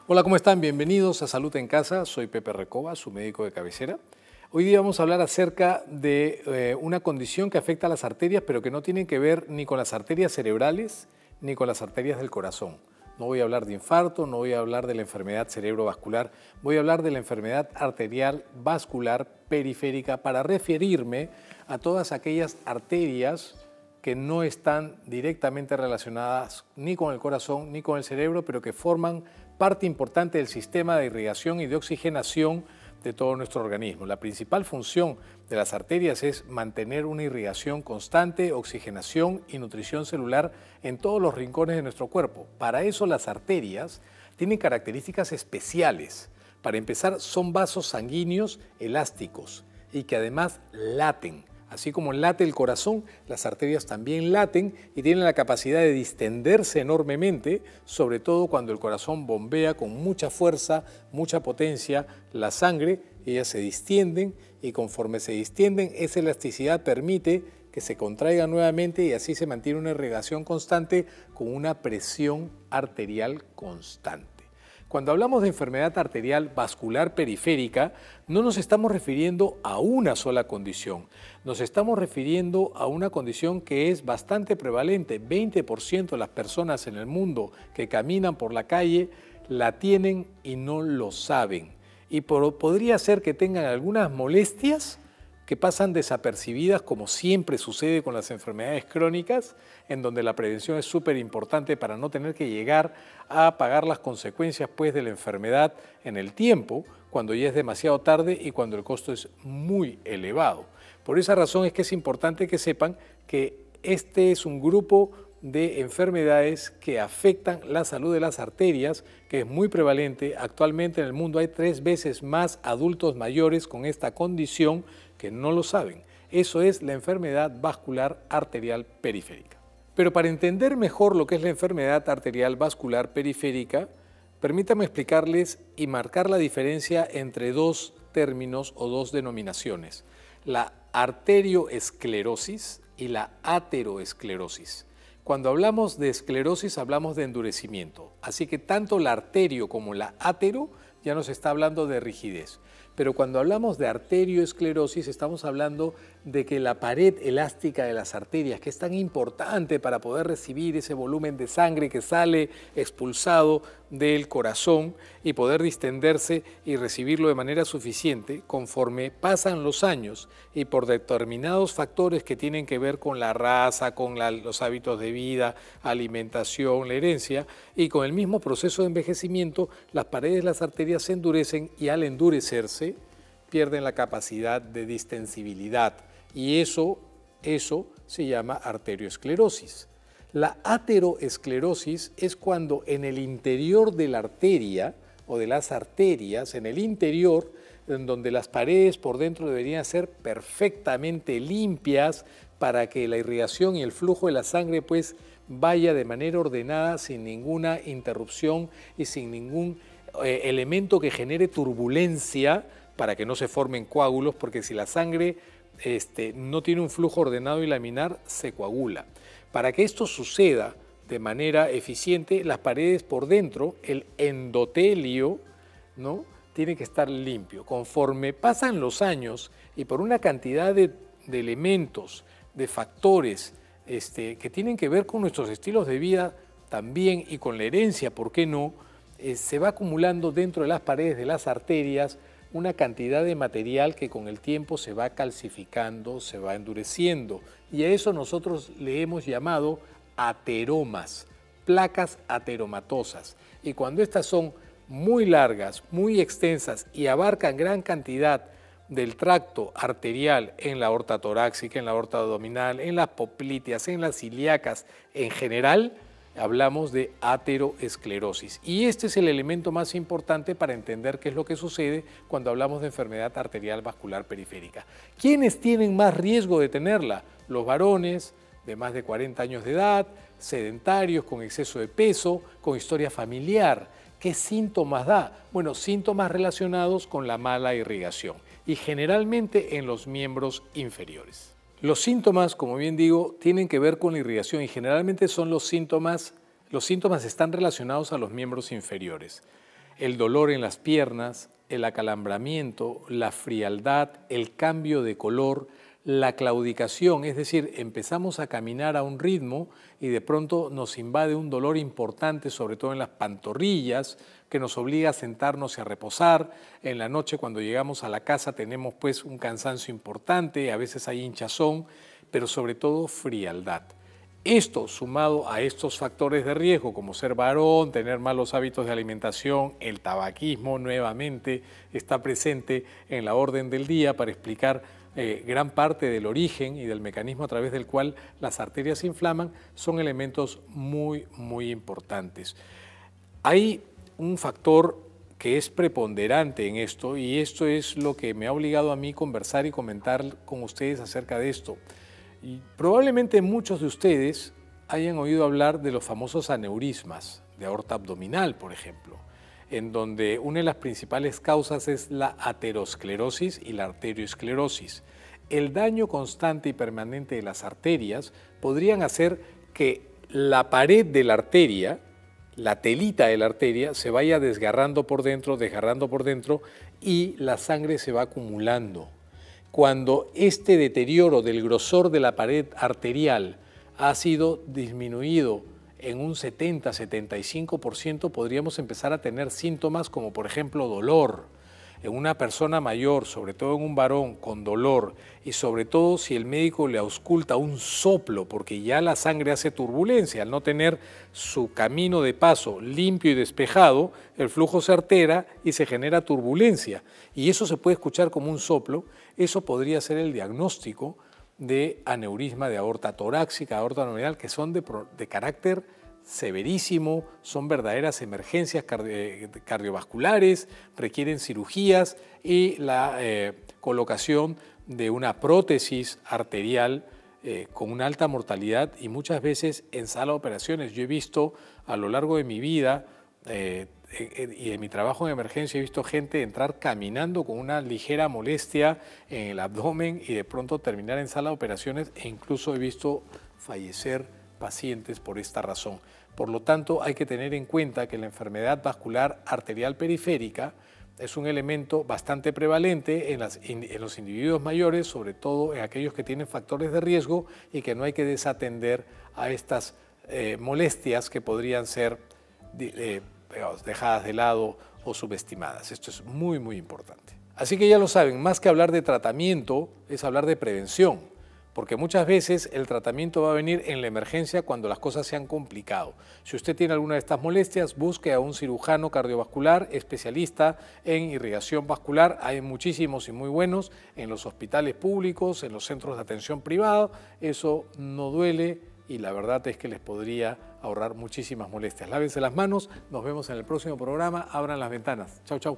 Hola, ¿cómo están? Bienvenidos a Salud en Casa. Soy Pepe Recoba, su médico de cabecera. Hoy día vamos a hablar acerca de una condición que afecta a las arterias, pero que no tiene que ver ni con las arterias cerebrales ni con las arterias del corazón. No voy a hablar de infarto, no voy a hablar de la enfermedad cerebrovascular, voy a hablar de la enfermedad arterial vascular periférica para referirme a todas aquellas arterias que no están directamente relacionadas ni con el corazón ni con el cerebro, pero que forman parte importante del sistema de irrigación y de oxigenación de todo nuestro organismo. La principal función de las arterias es mantener una irrigación constante, oxigenación y nutrición celular en todos los rincones de nuestro cuerpo. Para eso las arterias tienen características especiales. Para empezar, son vasos sanguíneos elásticos y que además laten. Así como late el corazón, las arterias también laten y tienen la capacidad de distenderse enormemente, sobre todo cuando el corazón bombea con mucha fuerza, mucha potencia la sangre. Ellas se distienden y conforme se distienden, esa elasticidad permite que se contraigan nuevamente y así se mantiene una irrigación constante con una presión arterial constante. Cuando hablamos de enfermedad arterial vascular periférica, no nos estamos refiriendo a una sola condición, nos estamos refiriendo a una condición que es bastante prevalente. 20% de las personas en el mundo que caminan por la calle la tienen y no lo saben. Y podría ser que tengan algunas molestias que pasan desapercibidas, como siempre sucede con las enfermedades crónicas, en donde la prevención es súper importante para no tener que llegar a pagar las consecuencias de la enfermedad en el tiempo, cuando ya es demasiado tarde y cuando el costo es muy elevado. Por esa razón es que es importante que sepan que este es un grupo de enfermedades que afectan la salud de las arterias, que es muy prevalente. Actualmente en el mundo hay 3 veces más adultos mayores con esta condición que no lo saben. Eso es la enfermedad vascular arterial periférica. Pero para entender mejor lo que es la enfermedad arterial vascular periférica, permítanme explicarles y marcar la diferencia entre dos términos o dos denominaciones: la arterioesclerosis y la ateroesclerosis. Cuando hablamos de esclerosis hablamos de endurecimiento, así que tanto la arterio como la atero ya nos está hablando de rigidez. Pero cuando hablamos de arterioesclerosis estamos hablando de que la pared elástica de las arterias, que es tan importante para poder recibir ese volumen de sangre que sale expulsado del corazón y poder distenderse y recibirlo de manera suficiente, conforme pasan los años y por determinados factores que tienen que ver con la raza, con los hábitos de vida, alimentación, la herencia, y con el mismo proceso de envejecimiento, las paredes de las arterias se endurecen y al endurecerse pierden la capacidad de distensibilidad y eso se llama arterioesclerosis. La ateroesclerosis es cuando en el interior de la arteria o de las arterias, en el interior, en donde las paredes por dentro deberían ser perfectamente limpias para que la irrigación y el flujo de la sangre vaya de manera ordenada, sin ninguna interrupción y sin ningún elemento que genere turbulencia para que no se formen coágulos, porque si la sangre no tiene un flujo ordenado y laminar, se coagula. Para que esto suceda de manera eficiente, las paredes por dentro, el endotelio, ¿no?, tiene que estar limpio. Conforme pasan los años y por una cantidad de elementos, de factores que tienen que ver con nuestros estilos de vida también y con la herencia, ¿por qué no?, se va acumulando dentro de las paredes de las arterias una cantidad de material que con el tiempo se va calcificando, se va endureciendo, y a eso nosotros le hemos llamado ateromas, placas ateromatosas. Y cuando estas son muy largas, muy extensas y abarcan gran cantidad del tracto arterial en la aorta torácica, en la aorta abdominal, en las popliteas, en las ilíacas en general, hablamos de ateroesclerosis. Y este es el elemento más importante para entender qué es lo que sucede cuando hablamos de enfermedad arterial vascular periférica. ¿Quiénes tienen más riesgo de tenerla? Los varones de más de 40 años de edad, sedentarios, con exceso de peso, con historia familiar. ¿Qué síntomas da? Bueno, síntomas relacionados con la mala irrigación y generalmente en los miembros inferiores. Los síntomas, como bien digo, tienen que ver con la irrigación y generalmente son los síntomas están relacionados a los miembros inferiores. el dolor en las piernas, el acalambramiento, la frialdad, el cambio de color, la claudicación, es decir, empezamos a caminar a un ritmo y de pronto nos invade un dolor importante, sobre todo en las pantorrillas, que nos obliga a sentarnos y a reposar. En la noche, cuando llegamos a la casa, tenemos pues un cansancio importante, a veces hay hinchazón, pero sobre todo frialdad. Esto, sumado a estos factores de riesgo, como ser varón, tener malos hábitos de alimentación, el tabaquismo nuevamente está presente en la orden del día para explicar gran parte del origen y del mecanismo a través del cual las arterias se inflaman, son elementos muy, muy importantes. Hay un factor que es preponderante en esto, y esto es lo que me ha obligado a mí conversar y comentar con ustedes acerca de esto. Y probablemente muchos de ustedes hayan oído hablar de los famosos aneurismas de aorta abdominal, por ejemplo, en donde una de las principales causas es la aterosclerosis y la arterioesclerosis. El daño constante y permanente de las arterias podrían hacer que la pared de la arteria, la telita de la arteria, se vaya desgarrando por dentro y la sangre se va acumulando. Cuando este deterioro del grosor de la pared arterial ha sido disminuido en un 70-75%, podríamos empezar a tener síntomas como por ejemplo dolor. En una persona mayor, sobre todo en un varón con dolor, y sobre todo si el médico le ausculta un soplo, porque ya la sangre hace turbulencia, al no tener su camino de paso limpio y despejado, el flujo se altera y se genera turbulencia, y eso se puede escuchar como un soplo. Eso podría ser el diagnóstico de aneurisma de aorta torácica, aorta abdominal, que son de carácter severísimo, son verdaderas emergencias cardiovasculares, requieren cirugías y la colocación de una prótesis arterial con una alta mortalidad y muchas veces en sala de operaciones. Yo he visto a lo largo de mi vida y en mi trabajo en emergencia, he visto gente entrar caminando con una ligera molestia en el abdomen y de pronto terminar en sala de operaciones, e incluso he visto fallecer pacientes por esta razón. Por lo tanto, hay que tener en cuenta que la enfermedad vascular arterial periférica es un elemento bastante prevalente en los individuos mayores, sobre todo en aquellos que tienen factores de riesgo, y que no hay que desatender a estas molestias que podrían ser dejadas de lado o subestimadas. Esto es muy, muy importante. Así que ya lo saben, más que hablar de tratamiento, es hablar de prevención, porque muchas veces el tratamiento va a venir en la emergencia cuando las cosas se han complicado. Si usted tiene alguna de estas molestias, busque a un cirujano cardiovascular especialista en irrigación vascular. Hay muchísimos y muy buenos en los hospitales públicos, en los centros de atención privada. Eso no duele y la verdad es que les podría ahorrar muchísimas molestias. Lávense las manos, nos vemos en el próximo programa. Abran las ventanas. Chau, chau.